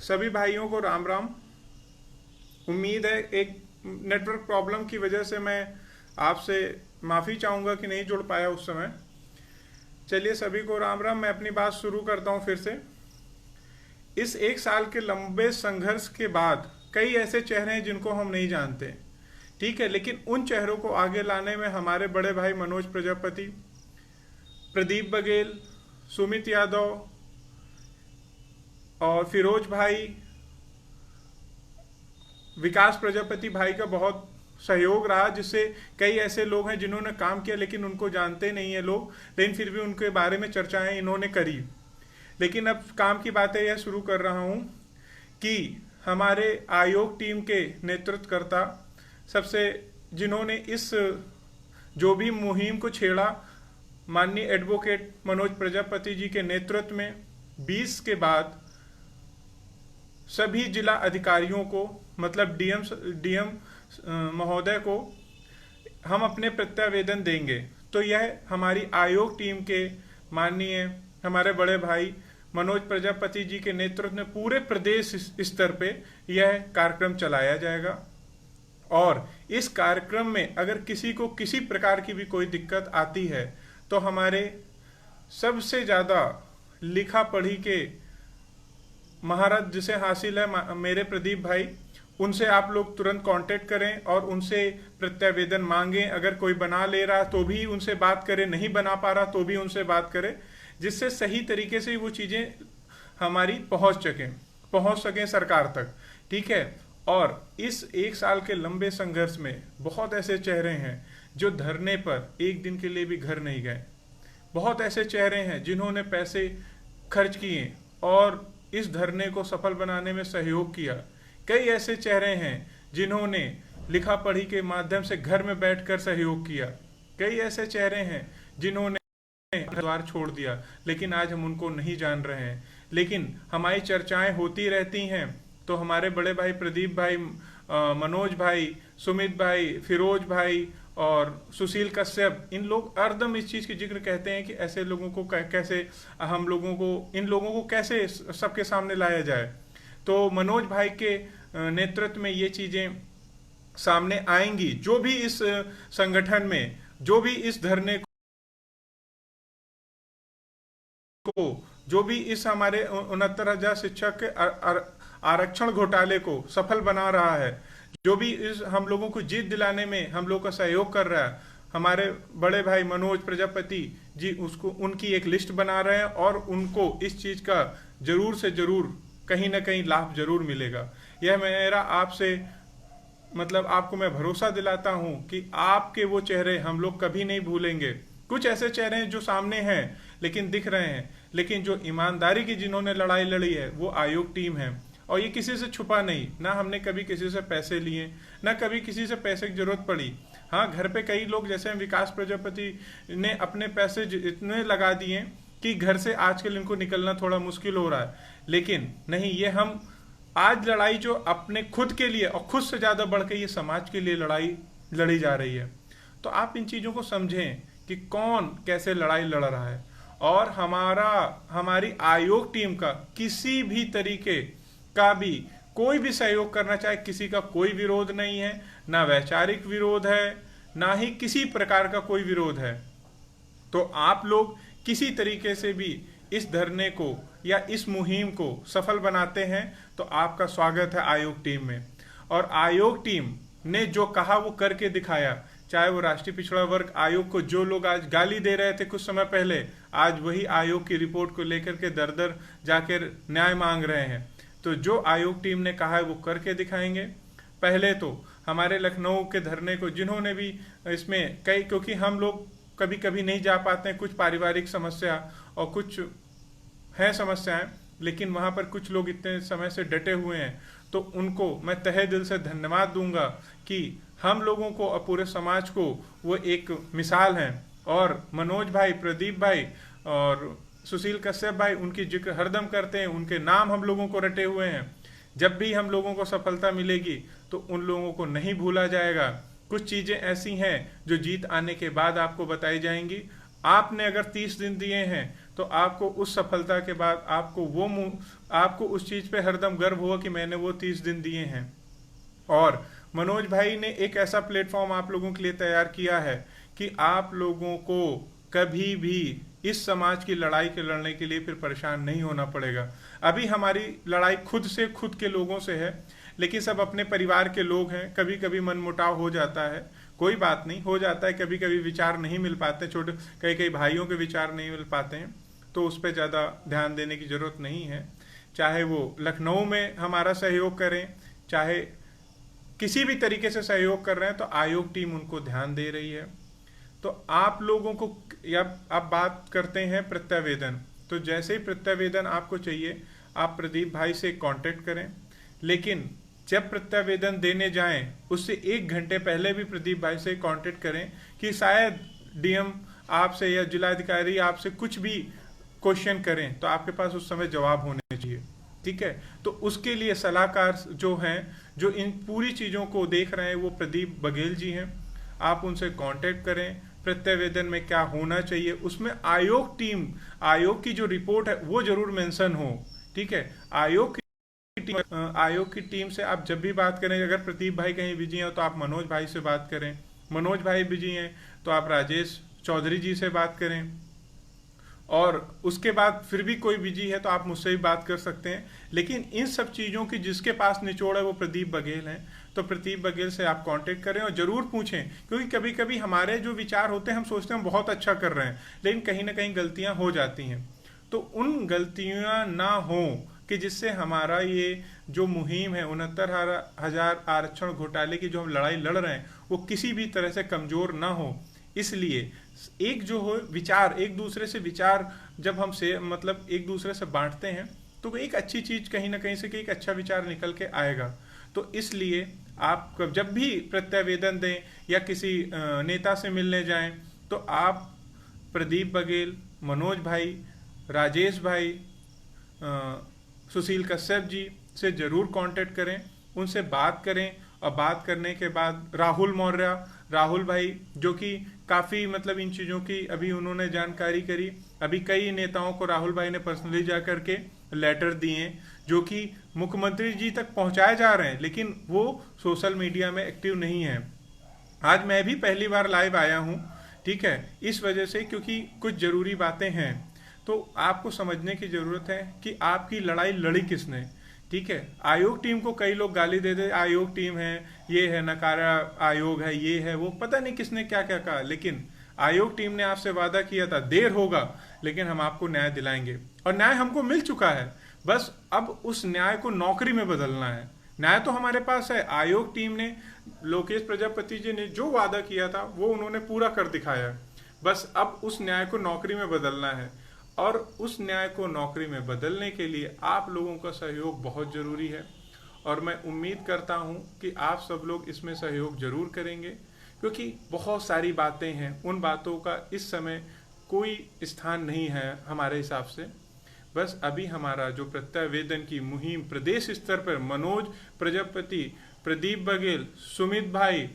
सभी भाइयों को राम राम। उम्मीद है एक नेटवर्क प्रॉब्लम की वजह से मैं आपसे माफ़ी चाहूँगा कि नहीं जुड़ पाया उस समय। चलिए सभी को राम राम। मैं अपनी बात शुरू करता हूँ फिर से। इस एक साल के लंबे संघर्ष के बाद कई ऐसे चेहरे हैं जिनको हम नहीं जानते, ठीक है, लेकिन उन चेहरों को आगे लाने में हमारे बड़े भाई मनोज प्रजापति, प्रदीप बघेल, सुमित यादव और फिरोज भाई, विकास प्रजापति भाई का बहुत सहयोग रहा, जिससे कई ऐसे लोग हैं जिन्होंने काम किया लेकिन उनको जानते नहीं है लोग, लेकिन फिर भी उनके बारे में चर्चाएं इन्होंने करी। लेकिन अब काम की बातें यह शुरू कर रहा हूं कि हमारे आयोग टीम के नेतृत्वकर्ता सबसे जिन्होंने इस जो भी मुहिम को छेड़ा, माननीय एडवोकेट मनोज प्रजापति जी के नेतृत्व में 20 के बाद सभी जिला अधिकारियों को, मतलब डीएम महोदय को हम अपने प्रत्यावेदन देंगे। तो यह हमारी आयोग टीम के माननीय हमारे बड़े भाई मनोज प्रजापति जी के नेतृत्व में पूरे प्रदेश स्तर पे यह कार्यक्रम चलाया जाएगा। और इस कार्यक्रम में अगर किसी को किसी प्रकार की भी कोई दिक्कत आती है तो हमारे सबसे ज़्यादा लिखा पढ़ी के महारत जिसे हासिल है मेरे प्रदीप भाई, उनसे आप लोग तुरंत कांटेक्ट करें और उनसे प्रत्यावेदन मांगें। अगर कोई बना ले रहा तो भी उनसे बात करें, नहीं बना पा रहा तो भी उनसे बात करें, जिससे सही तरीके से वो चीज़ें हमारी पहुंच सकें सरकार तक, ठीक है। और इस एक साल के लंबे संघर्ष में बहुत ऐसे चेहरे हैं जो धरने पर एक दिन के लिए भी घर नहीं गए। बहुत ऐसे चेहरे हैं जिन्होंने पैसे खर्च किए और इस धरने को सफल बनाने में सहयोग किया। कई ऐसे चेहरे हैं जिन्होंने लिखा पढ़ी के माध्यम से घर में बैठकर सहयोग किया। कई ऐसे चेहरे हैं जिन्होंने द्वार छोड़ दिया, लेकिन आज हम उनको नहीं जान रहे हैं। लेकिन हमारी चर्चाएं होती रहती हैं तो हमारे बड़े भाई प्रदीप भाई, मनोज भाई, सुमित भाई, फिरोज भाई और सुशील कश्यप, इन लोग हरदम इस चीज़ की जिक्र कहते हैं कि ऐसे लोगों को कैसे हम लोगों को, इन लोगों को कैसे सबके सामने लाया जाए। तो मनोज भाई के नेतृत्व में ये चीज़ें सामने आएंगी। जो भी इस संगठन में, जो भी इस धरने को, जो भी इस हमारे 69,000 शिक्षक के आरक्षण घोटाले को सफल बना रहा है, जो भी इस हम लोगों को जीत दिलाने में हम लोग का सहयोग कर रहा है, हमारे बड़े भाई मनोज प्रजापति जी उसको उनकी एक लिस्ट बना रहे हैं और उनको इस चीज का जरूर से जरूर कहीं ना कहीं लाभ जरूर मिलेगा। यह मेरा आपसे मतलब आपको मैं भरोसा दिलाता हूं कि आपके वो चेहरे हम लोग कभी नहीं भूलेंगे। कुछ ऐसे चेहरे हैं जो सामने हैं लेकिन दिख रहे हैं, लेकिन जो ईमानदारी की जिन्होंने लड़ाई लड़ी है वो आयोग टीम है। और ये किसी से छुपा नहीं, ना हमने कभी किसी से पैसे लिए, ना कभी किसी से पैसे की जरूरत पड़ी। हाँ, घर पे कई लोग जैसे विकास प्रजापति ने अपने पैसे इतने लगा दिए कि घर से आजकल इनको निकलना थोड़ा मुश्किल हो रहा है, लेकिन नहीं, ये हम आज लड़ाई जो अपने खुद के लिए और खुद से ज्यादा बढ़ के ये समाज के लिए लड़ाई लड़ी जा रही है। तो आप इन चीजों को समझें कि कौन कैसे लड़ाई लड़ रहा है। और हमारी आयोग टीम का किसी भी तरीके का भी कोई भी सहयोग करना चाहे, किसी का कोई विरोध नहीं है, ना वैचारिक विरोध है, ना ही किसी प्रकार का कोई विरोध है। तो आप लोग किसी तरीके से भी इस धरने को या इस मुहिम को सफल बनाते हैं तो आपका स्वागत है आयोग टीम में। और आयोग टीम ने जो कहा वो करके दिखाया। चाहे वो राष्ट्रीय पिछड़ा वर्ग आयोग को जो लोग आज गाली दे रहे थे कुछ समय पहले, आज वही आयोग की रिपोर्ट को लेकर के दर दर जाकर न्याय मांग रहे हैं। तो जो आयोग टीम ने कहा है वो करके दिखाएंगे। पहले तो हमारे लखनऊ के धरने को जिन्होंने भी इसमें कई, क्योंकि हम लोग कभी कभी नहीं जा पाते हैं, कुछ पारिवारिक समस्या और कुछ है समस्याएं, लेकिन वहां पर कुछ लोग इतने समय से डटे हुए हैं, तो उनको मैं तहे दिल से धन्यवाद दूंगा कि हम लोगों को और पूरे समाज को वो एक मिसाल हैं। और मनोज भाई, प्रदीप भाई और सुशील कश्यप भाई उनकी जिक्र हरदम करते हैं, उनके नाम हम लोगों को रटे हुए हैं। जब भी हम लोगों को सफलता मिलेगी तो उन लोगों को नहीं भूला जाएगा। कुछ चीजें ऐसी हैं जो जीत आने के बाद आपको बताई जाएंगी। आपने अगर 30 दिन दिए हैं तो आपको उस सफलता के बाद आपको उस चीज पे हरदम गर्व हुआ कि मैंने वो 30 दिन दिए हैं। और मनोज भाई ने एक ऐसा प्लेटफॉर्म आप लोगों के लिए तैयार किया है कि आप लोगों को कभी भी इस समाज की लड़ाई के लड़ने के लिए फिर परेशान नहीं होना पड़ेगा। अभी हमारी लड़ाई खुद से, खुद के लोगों से है, लेकिन सब अपने परिवार के लोग हैं। कभी कभी मनमुटाव हो जाता है, कोई बात नहीं, हो जाता है। कभी कभी विचार नहीं मिल पाते, छोटे कई कई भाइयों के विचार नहीं मिल पाते हैं, तो उस पर ज़्यादा ध्यान देने की जरूरत नहीं है। चाहे वो लखनऊ में हमारा सहयोग करें, चाहे किसी भी तरीके से सहयोग कर रहे हैं, तो आयोग टीम उनको ध्यान दे रही है। तो आप लोगों को, या आप बात करते हैं प्रत्यावेदन, तो जैसे ही प्रत्यावेदन आपको चाहिए आप प्रदीप भाई से कांटेक्ट करें। लेकिन जब प्रत्यावेदन देने जाएं उससे 1 घंटे पहले भी प्रदीप भाई से कांटेक्ट करें कि शायद डीएम आपसे या जिलाधिकारी आपसे कुछ भी क्वेश्चन करें तो आपके पास उस समय जवाब होने चाहिए। ठीक है, तो उसके लिए सलाहकार जो हैं, जो इन पूरी चीज़ों को देख रहे हैं, वो प्रदीप बघेल जी हैं। आप उनसे कांटेक्ट करें। प्रत्यावेदन में क्या होना चाहिए, उसमें आयोग की जो रिपोर्ट है वो जरूर मेंशन हो। ठीक है, आयोग की टीम से आप जब भी बात करें, अगर प्रदीप भाई कहीं बिजी हैं तो आप मनोज भाई से बात करें, मनोज भाई बिजी हैं तो आप राजेश चौधरी जी से बात करें, और उसके बाद फिर भी कोई बिजी है तो आप मुझसे भी बात कर सकते हैं। लेकिन इन सब चीज़ों की जिसके पास निचोड़ है वो प्रदीप बघेल हैं, तो प्रदीप बघेल से आप कांटेक्ट करें और ज़रूर पूछें। क्योंकि कभी कभी हमारे जो विचार होते हैं, हम सोचते हैं हम बहुत अच्छा कर रहे हैं, लेकिन कहीं ना कहीं गलतियां हो जाती हैं। तो उन गलतियां ना हो कि जिससे हमारा ये जो मुहिम है 69,000 आरक्षण घोटाले की जो हम लड़ाई लड़ रहे हैं वो किसी भी तरह से कमज़ोर ना हो। इसलिए एक जो हो विचार, एक दूसरे से विचार जब हम से मतलब एक दूसरे से बांटते हैं तो एक अच्छी चीज कहीं ना कहीं से कि एक अच्छा विचार निकल के आएगा। तो इसलिए आप जब भी प्रत्यावेदन दें या किसी नेता से मिलने जाएं तो आप प्रदीप बघेल, मनोज भाई, राजेश भाई, सुशील कश्यप जी से जरूर कांटेक्ट करें, उनसे बात करें। और बात करने के बाद राहुल भाई जो कि काफ़ी मतलब इन चीज़ों की अभी उन्होंने जानकारी करी, अभी कई नेताओं को राहुल भाई ने पर्सनली जा करके लेटर दिए जो कि मुख्यमंत्री जी तक पहुंचाए जा रहे हैं, लेकिन वो सोशल मीडिया में एक्टिव नहीं है। आज मैं भी पहली बार लाइव आया हूं, ठीक है, इस वजह से क्योंकि कुछ ज़रूरी बातें हैं। तो आपको समझने की ज़रूरत है कि आपकी लड़ाई लड़ी किसने। ठीक है, आयोग टीम को कई लोग गाली दे दे, आयोग टीम है, ये है, नकारा आयोग है, ये है, वो पता नहीं किसने क्या क्या कहा, लेकिन आयोग टीम ने आपसे वादा किया था, देर होगा लेकिन हम आपको न्याय दिलाएंगे, और न्याय हमको मिल चुका है। बस अब उस न्याय को नौकरी में बदलना है। न्याय तो हमारे पास है। आयोग टीम ने, लोकेश प्रजापति जी ने जो वादा किया था वो उन्होंने पूरा कर दिखाया। बस अब उस न्याय को नौकरी में बदलना है, और उस न्याय को नौकरी में बदलने के लिए आप लोगों का सहयोग बहुत जरूरी है। और मैं उम्मीद करता हूं कि आप सब लोग इसमें सहयोग जरूर करेंगे, क्योंकि बहुत सारी बातें हैं, उन बातों का इस समय कोई स्थान नहीं है हमारे हिसाब से। बस अभी हमारा जो प्रत्यावेदन की मुहिम प्रदेश स्तर पर मनोज प्रजापति, प्रदीप बघेल, सुमित भाई,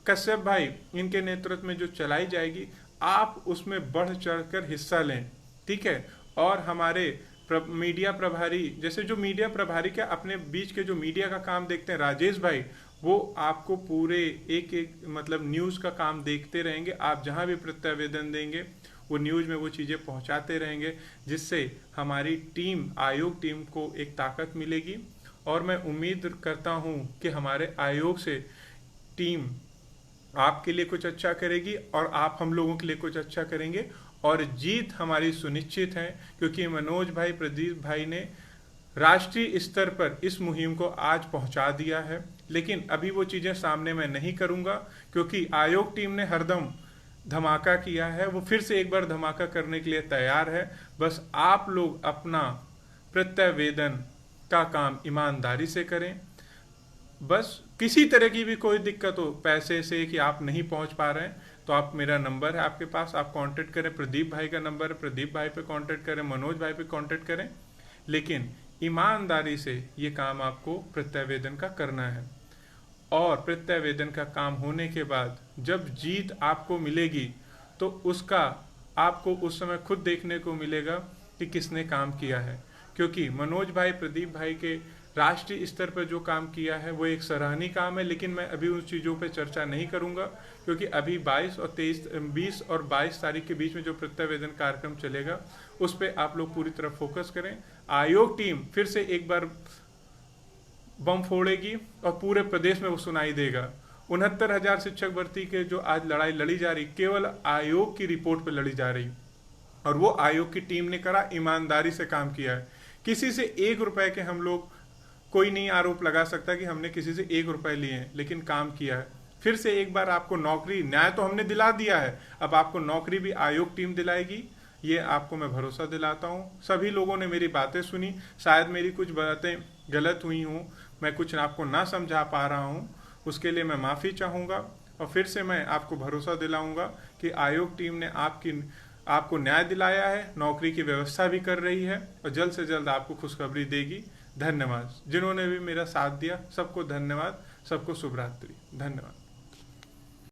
कश्यप भाई, इनके नेतृत्व में जो चलाई जाएगी, आप उसमें बढ़ चढ़कर हिस्सा लें। ठीक है, और हमारे मीडिया प्रभारी, जैसे जो मीडिया प्रभारी के अपने बीच के जो मीडिया का काम देखते हैं राजेश भाई, वो आपको पूरे एक एक मतलब न्यूज़ का काम देखते रहेंगे। आप जहां भी प्रत्यावेदन देंगे वो न्यूज़ में वो चीज़ें पहुंचाते रहेंगे, जिससे हमारी टीम, आयोग टीम को एक ताकत मिलेगी। और मैं उम्मीद करता हूं कि हमारे आयोग से टीम आपके लिए कुछ अच्छा करेगी और आप हम लोगों के लिए कुछ अच्छा करेंगे, और जीत हमारी सुनिश्चित है, क्योंकि मनोज भाई, प्रदीप भाई ने राष्ट्रीय स्तर पर इस मुहिम को आज पहुंचा दिया है। लेकिन अभी वो चीज़ें सामने मैं नहीं करूंगा, क्योंकि आयोग टीम ने हरदम धमाका किया है, वो फिर से एक बार धमाका करने के लिए तैयार है। बस आप लोग अपना प्रत्यावेदन का काम ईमानदारी से करें। बस किसी तरह की भी कोई दिक्कत हो, पैसे से कि आप नहीं पहुंच पा रहे हैं, तो आप, मेरा नंबर है आपके पास, आप कांटेक्ट करें। प्रदीप भाई का नंबर है, प्रदीप भाई पे कांटेक्ट करें, मनोज भाई पे कांटेक्ट करें। लेकिन ईमानदारी से ये काम आपको प्रत्यावेदन का करना है। और प्रत्यावेदन का काम होने के बाद जब जीत आपको मिलेगी तो उसका आपको उस समय खुद देखने को मिलेगा कि किसने काम किया है, क्योंकि मनोज भाई, प्रदीप भाई के राष्ट्रीय स्तर पर जो काम किया है वो एक सराहनीय काम है। लेकिन मैं अभी उन चीज़ों पे चर्चा नहीं करूंगा, क्योंकि अभी 20 और 22 तारीख के बीच में जो प्रत्यावेदन कार्यक्रम चलेगा उस पर आप लोग पूरी तरह फोकस करें। आयोग टीम फिर से एक बार बम फोड़ेगी और पूरे प्रदेश में वो सुनाई देगा। 69,000 शिक्षक भर्ती के जो आज लड़ाई लड़ी जा रही, केवल आयोग की रिपोर्ट पर लड़ी जा रही, और वो आयोग की टीम ने करा, ईमानदारी से काम किया है। किसी से 1 रुपए के हम लोग, कोई नहीं आरोप लगा सकता कि हमने किसी से 1 रुपए लिए हैं, लेकिन काम किया है। फिर से एक बार आपको नौकरी, न्याय तो हमने दिला दिया है, अब आपको नौकरी भी आयोग टीम दिलाएगी, ये आपको मैं भरोसा दिलाता हूँ। सभी लोगों ने मेरी बातें सुनी, शायद मेरी कुछ बातें गलत हुई हूँ, मैं कुछ आपको ना समझा पा रहा हूँ, उसके लिए मैं माफ़ी चाहूँगा। और फिर से मैं आपको भरोसा दिलाऊंगा कि आयोग टीम ने आपको न्याय दिलाया है, नौकरी की व्यवस्था भी कर रही है और जल्द से जल्द आपको खुशखबरी देगी। धन्यवाद। जिन्होंने भी मेरा साथ दिया सबको धन्यवाद। सबको शुभ रात्रि। धन्यवाद।